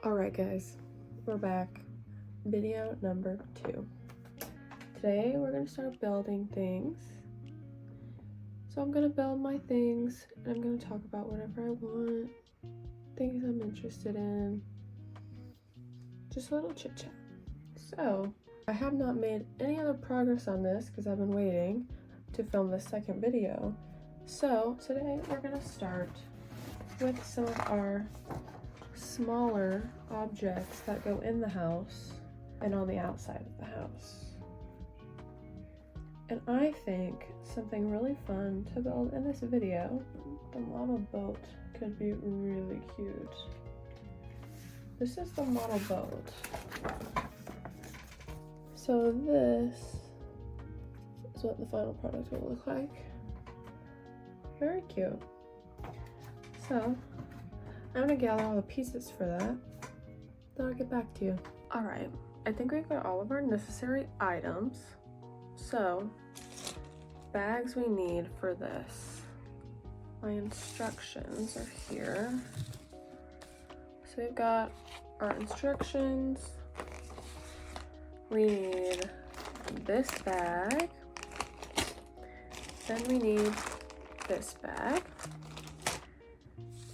Alright guys, we're back. Video number 2. Today we're going to start building things. So I'm going to build my things and I'm going to talk about whatever I want, things I'm interested in, just a little chit chat. So I have not made any other progress on this because I've been waiting to film the second video. So today we're going to start with some of our smaller objects that go in the house and on the outside of the house. And I think something really fun to build in this video, the model boat could be really cute. This is the model boat. So this is what the final product will look like. Very cute. So I'm gonna gather all the pieces for that, then I'll get back to you. All right, I think we've got all of our necessary items. So, bags we need for this. My instructions are here. So we've got our instructions. We need this bag. Then we need this bag.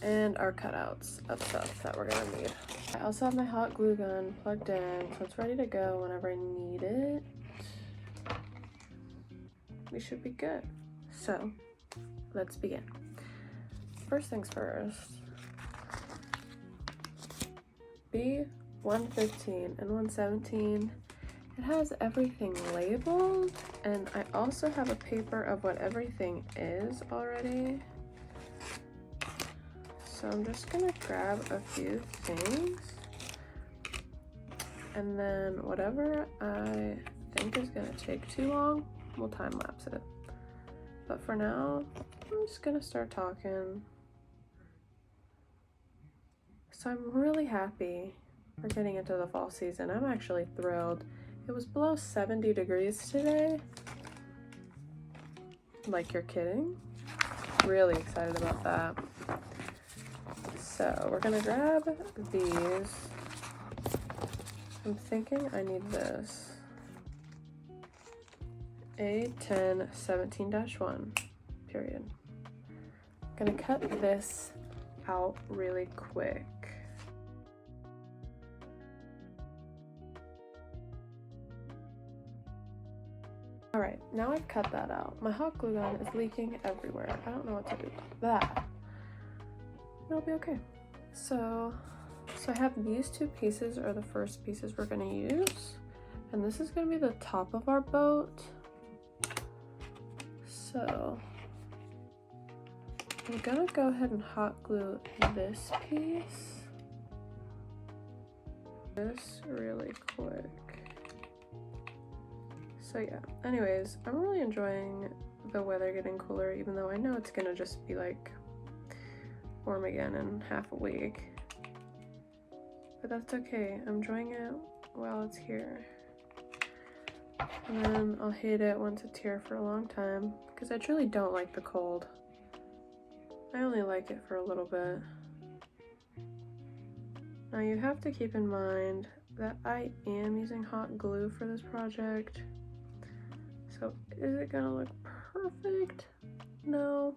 And our cutouts of stuff that we're gonna need. I also have my hot glue gun plugged in, so it's ready to go whenever I need it. We should be good. So, let's begin. First things first. B115 and 117. It has everything labeled, and I also have a paper of what everything is already. So I'm just gonna grab a few things, and then whatever I think is gonna take too long, we'll time lapse it. But for now, I'm just gonna start talking. So I'm really happy we're getting into the fall season. I'm actually thrilled. It was below 70 degrees today. Like, you're kidding? Really excited about that. So we're gonna grab these. I'm thinking I need this. A10 17-1, period. I'm gonna cut this out really quick. All right, now I've cut that out. My hot glue gun is leaking everywhere. I don't know what to do about that. It'll be okay. So I have these two pieces are the first pieces we're gonna use, and this is gonna be the top of our boat. So I'm gonna go ahead and hot glue this piece. This really quick. So yeah, anyways, I'm really enjoying the weather getting cooler, even though I know it's gonna just be like warm again in half a week. But that's okay, I'm enjoying it while it's here. And then I'll hate it once it's here for a long time, because I truly don't like the cold. I only like it for a little bit. Now you have to keep in mind that I am using hot glue for this project. So is it gonna look perfect? No.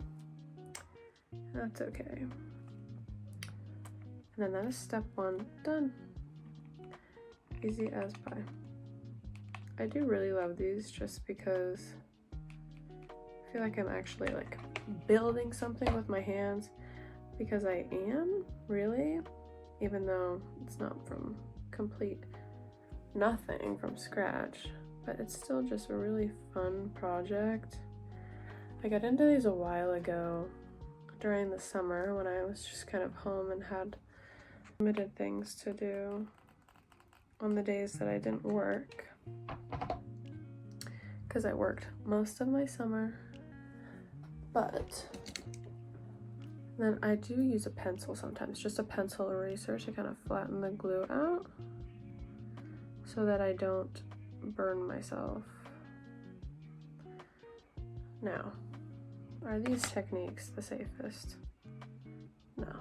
That's okay. And then that is step 1 done. Easy as pie. I do really love these just because I feel like I'm actually like building something with my hands, because I am really, even though it's not from complete nothing from scratch, but it's still just a really fun project. I got into these a while ago during the summer when I was just kind of home and had limited things to do on the days that I didn't work, because I worked most of my summer. But then I do use a pencil sometimes, just a pencil eraser to kind of flatten the glue out so that I don't burn myself. Now, are these techniques the safest? No.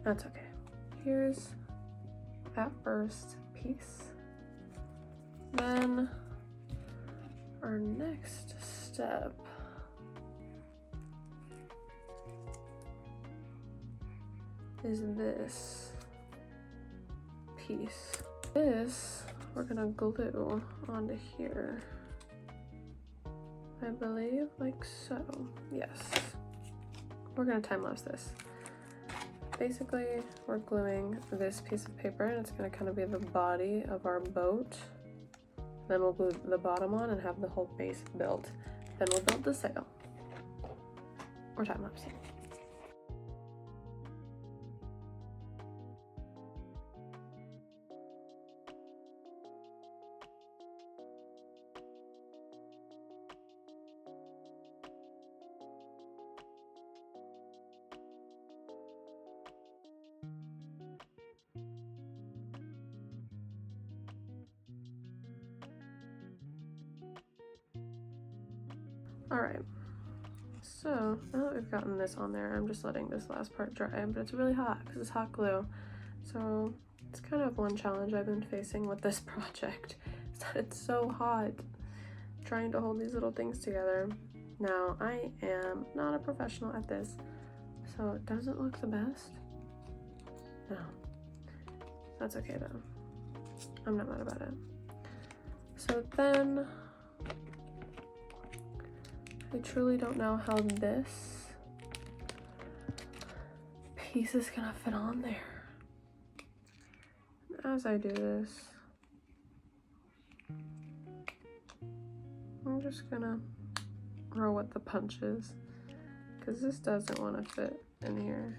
That's okay. Here's that first piece. Then our next step is this piece. This we're gonna glue onto here. I believe like so. Yes. We're gonna time-lapse this. Basically, we're gluing this piece of paper and it's gonna kind of be the body of our boat. Then we'll glue the bottom on and have the whole base built. Then we'll build the sail. Or time-lapsing. Alright, so now that we've gotten this on there, I'm just letting this last part dry, but it's really hot because it's hot glue. So it's kind of one challenge I've been facing with this project, is that it's so hot trying to hold these little things together. Now, I am not a professional at this, so it doesn't look the best. No, that's okay though. I'm not mad about it. So then, I truly don't know how this piece is gonna fit on there. As I do this, I'm just gonna roll with the punches because this doesn't want to fit in here.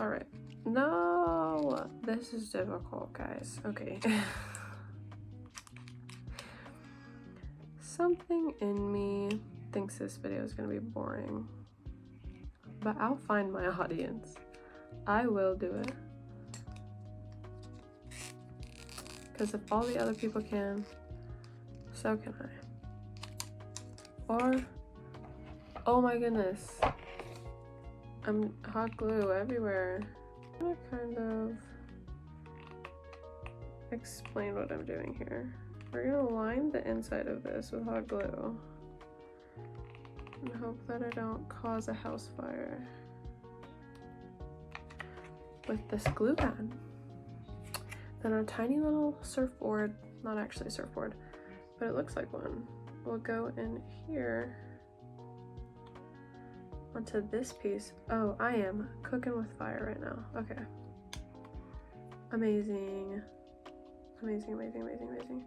All right, no, this is difficult, guys. Okay. Something in me thinks this video is gonna be boring, but I'll find my audience. I will do it. Because if all the other people can, so can I. Or, oh my goodness, I'm hot glue everywhere. I'm gonna kind of explain what I'm doing here. We're gonna line the inside of this with hot glue and hope that I don't cause a house fire with this glue gun. Then our tiny little surfboard, not actually a surfboard, but it looks like one, will go in here onto this piece. Oh, I am cooking with fire right now. Okay. Amazing. Amazing, amazing, amazing, amazing.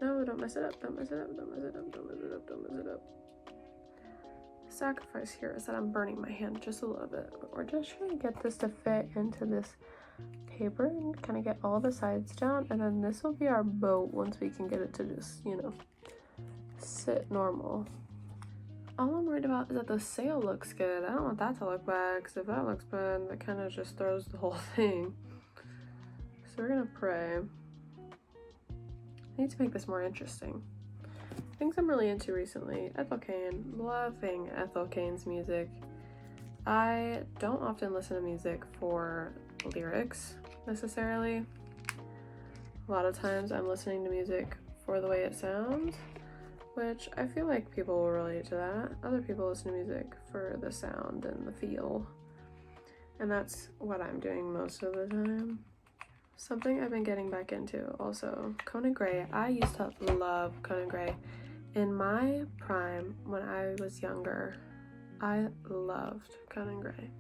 No, don't mess it up, don't mess it up, don't mess it up, don't mess it up, don't mess it up. The sacrifice here is that I'm burning my hand just a little bit, but we're just trying to get this to fit into this paper and kind of get all the sides down, and then this will be our boat once we can get it to just, you know, sit normal. All I'm worried about is that the sail looks good. I don't want that to look bad, because if that looks bad, that kind of just throws the whole thing. So we're gonna pray. I need to make this more interesting. Things I'm really into recently, Ethel Cain, loving Ethel Cain's music. I don't often listen to music for lyrics necessarily. A lot of times I'm listening to music for the way it sounds, which I feel like people will relate to that. Other people listen to music for the sound and the feel, and that's what I'm doing most of the time. Something I've been getting back into also, Conan Gray. I used to love Conan Gray. In my prime, when I was younger, I loved Conan Gray.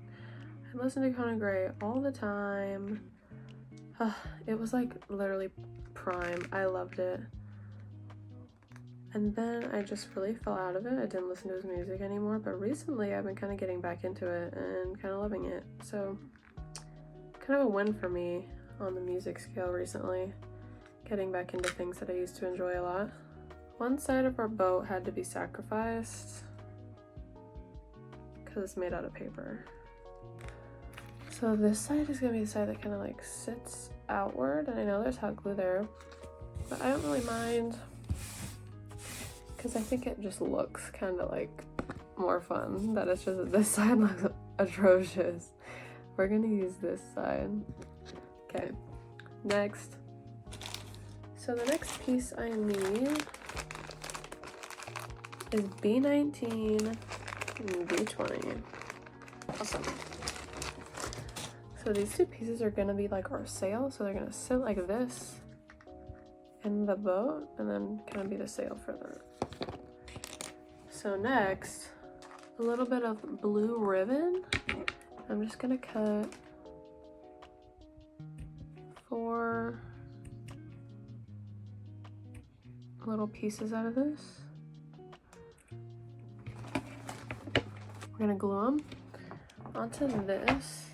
I listened to Conan Gray all the time. It was like literally prime. I loved it. And then I just really fell out of it. I didn't listen to his music anymore, but recently I've been kind of getting back into it and kind of loving it. So kind of a win for me on the music scale recently, getting back into things that I used to enjoy a lot. One side of our boat had to be sacrificed because it's made out of paper. So this side is gonna be the side that kind of like sits outward, and I know there's hot glue there, but I don't really mind because I think it just looks kind of like more fun that it's just that this side looks atrocious we're gonna use this side. Okay, next. So the next piece I need is B19 and B20. Awesome. So these two pieces are gonna be like our sail, so they're gonna sit like this in the boat and then kind of be the sail for that. So next, a little bit of blue ribbon. I'm just gonna cut 4 little pieces out of this. We're gonna glue them onto this.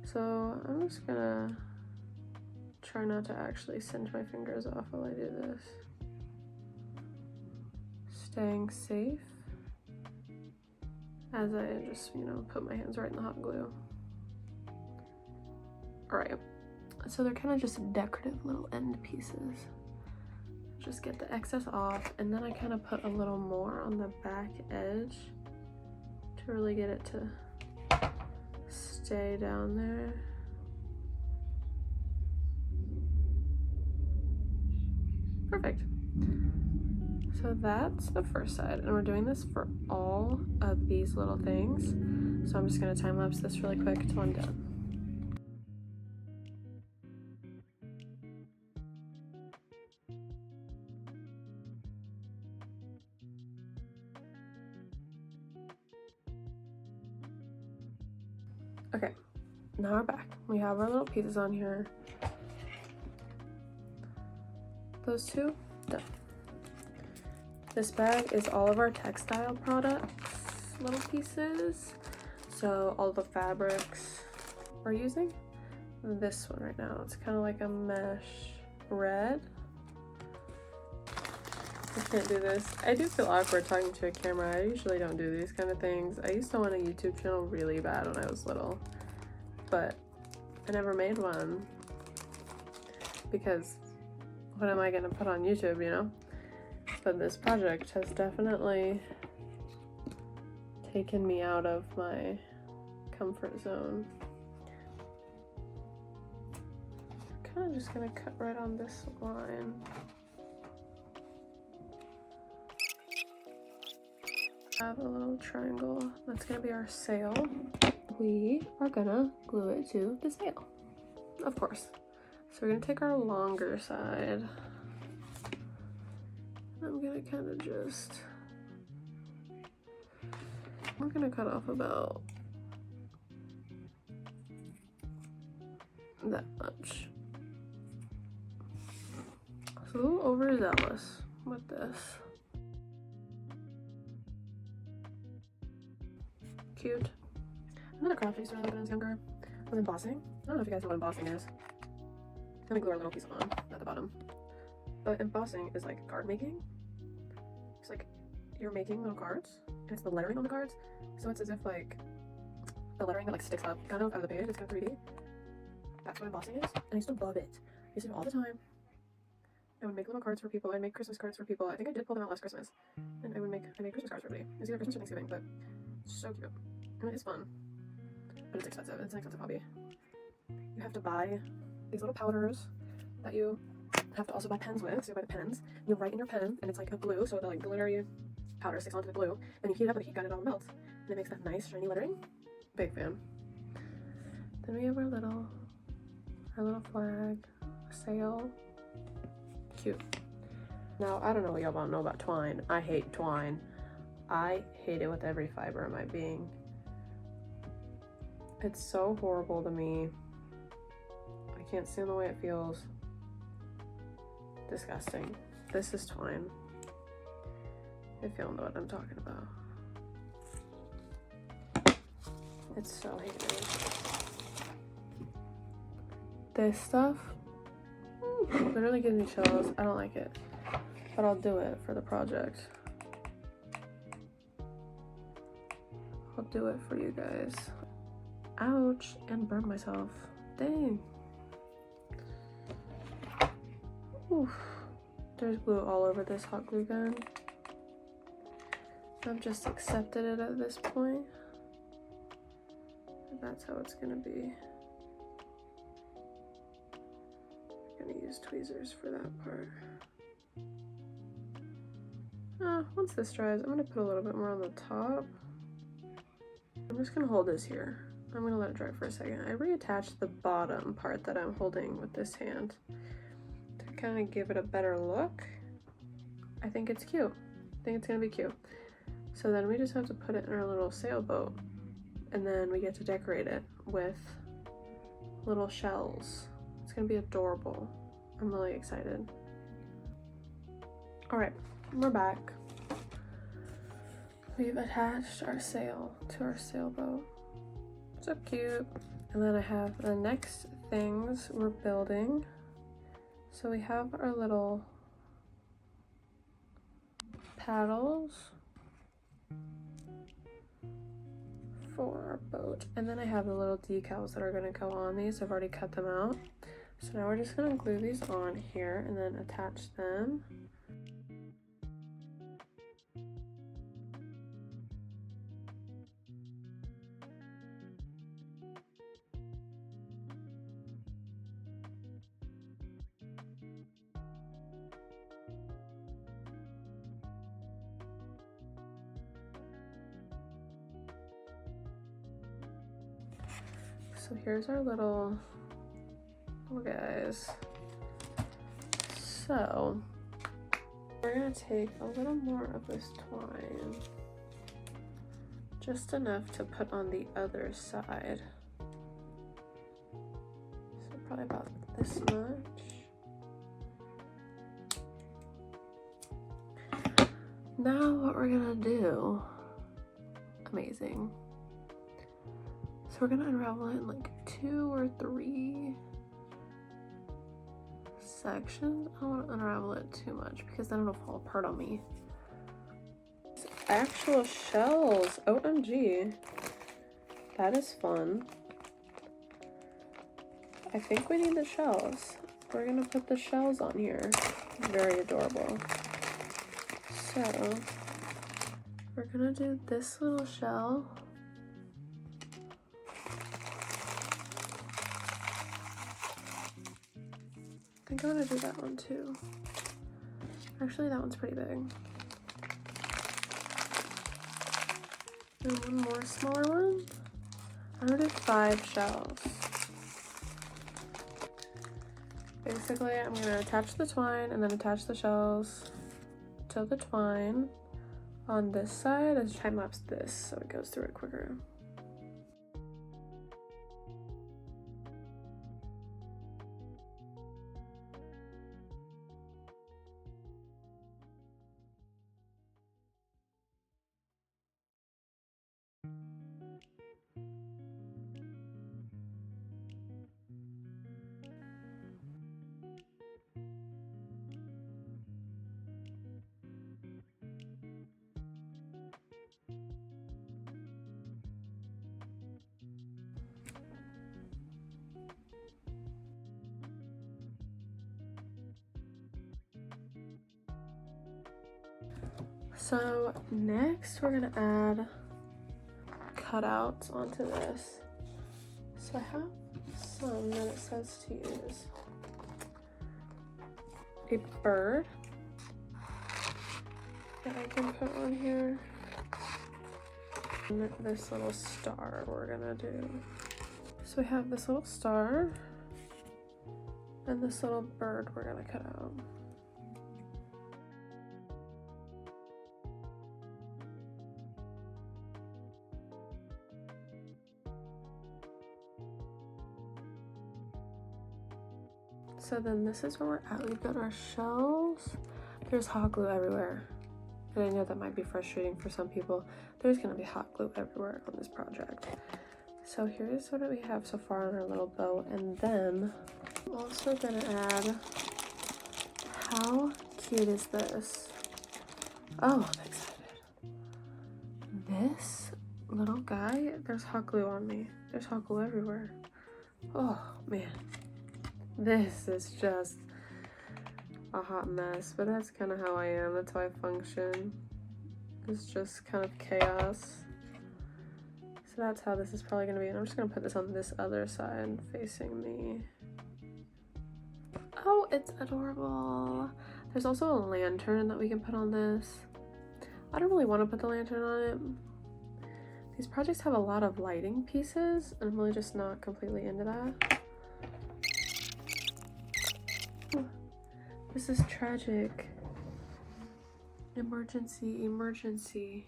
So I'm just gonna try not to actually singe my fingers off while I do this. Staying safe as I just, you know, put my hands right in the hot glue. All right, so they're kind of just decorative little end pieces. Just get the excess off, and then I kind of put a little more on the back edge to really get it to stay down there. Perfect. So that's the first side, and we're doing this for all of these little things. So I'm just gonna time lapse this really quick till I'm done. Okay, now we're back. We have our little pieces on here. Those two, done. This bag is all of our textile products, little pieces. So all the fabrics we're using. This one right now, it's kind of like a mesh red. I can't do this. I do feel awkward talking to a camera. I usually don't do these kind of things. I used to want a YouTube channel really bad when I was little, but I never made one because what am I gonna put on YouTube, you know? But this project has definitely taken me out of my comfort zone. Kind of just gonna cut right on this line. Have a little triangle. That's gonna be our sail. We are gonna glue it to the sail, of course. So we're gonna take our longer side. I'm gonna kind of just, we're gonna cut off about that much. So a little overzealous with this. Cute. Another craft I used to really like when I was younger was embossing. I don't know if you guys know what embossing is. Let me glue our little piece on at the bottom. But embossing is like card making. It's like you're making little cards, and it's the lettering on the cards. So it's as if like the lettering that like sticks up kind of out of the page. It's kind of 3D. That's what embossing is, and I used to love it. I used to do it all the time. I would make little cards for people. I'd make Christmas cards for people. I think I did pull them out last Christmas, and I made Christmas cards for everybody. It was either Christmas or Thanksgiving, but so cute. And it is fun, but it's expensive. It's an expensive hobby. You have to buy these little powders that you have to also buy pens with. So you buy the pens, you write in your pen, and it's like a glue, so the like glittery powder sticks onto the glue, and you heat it up with a heat gun and it all melts, and it makes that nice shiny lettering. Big fan. Then we have our little flag, sail. Cute. Now I don't know what y'all want to know about twine. I hate twine. I hate it with every fiber of my being. It's so horrible to me. I can't stand the way it feels. Disgusting. This is twine. If y'all know what I'm talking about. It's so hated. This stuff literally gives me chills. I don't like it, but I'll do it for the project. I'll do it for you guys. Ouch, and burned myself. Dang. Oof. There's glue all over this hot glue gun. I've just accepted it at this point. that's how it's gonna be. I'm gonna use tweezers for that part. Once this dries, I'm gonna put a little bit more on the top. I'm just gonna hold this here. I'm gonna let it dry for a second. I reattached the bottom part that I'm holding with this hand to kind of give it a better look. I think it's cute. I think it's gonna be cute. So then we just have to put it in our little sailboat, and then we get to decorate it with little shells. It's gonna be adorable. I'm really excited. All right, we're back. We've attached our sail to our sailboat. So cute. And then I have the next things we're building. So we have our little paddles for our boat. And then I have the little decals that are gonna go on these. I've already cut them out. So now we're just gonna glue these on here and then attach them. So here's our little guys. So we're gonna take a little more of this twine, just enough to put on the other side. So probably about this much. Now what we're gonna do, amazing. So we're gonna unravel it in like 2 or 3 sections. I don't want to unravel it too much because then it'll fall apart on me. It's actual shells. OMG. That is fun. I think we need the shells. We're gonna put the shells on here. Very adorable. So we're gonna do this little shell. I think I'm gonna do that one too. Actually, that one's pretty big. And one more smaller one. I'm gonna do 5 shells. Basically, I'm gonna attach the twine and then attach the shells to the twine on this side and time lapse this so it goes through it quicker. So next we're gonna add cutouts onto this. So I have some that it says to use. A bird that I can put on here. And this little star we're gonna do. So we have this little star and this little bird we're gonna cut out. So then this is where we're at. We've got our shells. There's hot glue everywhere. And I know that might be frustrating for some people. There's gonna be hot glue everywhere on this project. So here's what we have so far on our little bow. And then I'm also gonna add, how cute is this? Oh, I'm excited. This little guy, there's hot glue on me. There's hot glue everywhere. Oh man. This is just a hot mess, but that's kind of how I am. That's how I function. It's just kind of chaos. So that's how this is probably gonna be. And I'm just gonna put this on this other side facing me. Oh, it's adorable. There's also a lantern that we can put on this. I don't really want to put the lantern on it. These projects have a lot of lighting pieces, and I'm really just not completely into that. Oh, this is tragic. Emergency, emergency.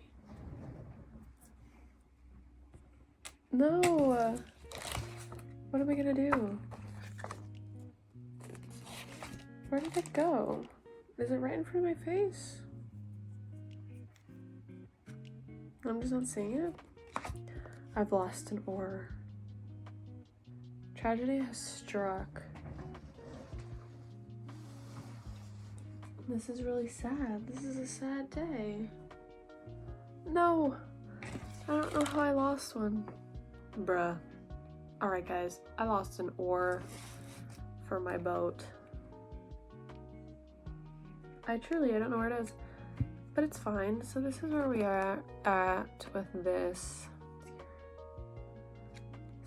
No! What am I gonna do? Where did it go? Is it right in front of my face? I'm just not seeing it. I've lost an oar. Tragedy has struck. This is really sad. This is a sad day. No! I don't know how I lost one. Bruh. Alright guys, I lost an oar for my boat. I don't know where it is, but it's fine. So this is where we are at with this.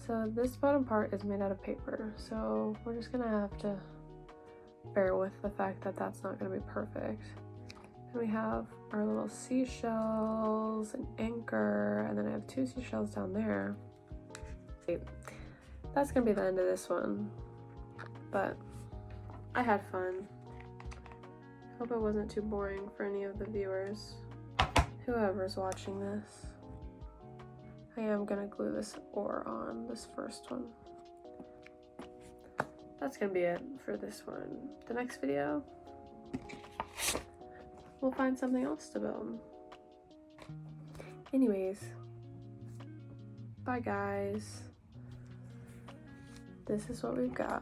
So this bottom part is made out of paper, so we're just gonna have to bear with the fact that that's not gonna be perfect. And we have our little seashells, an anchor, and then I have 2 seashells down there. That's gonna be the end of this one, but I had fun. Hope it wasn't too boring for any of the viewers, whoever's watching this. I am gonna glue this oar on this first one. That's gonna be it for this one. The next video, we'll find something else to build. Anyways, bye guys. This is what we've got.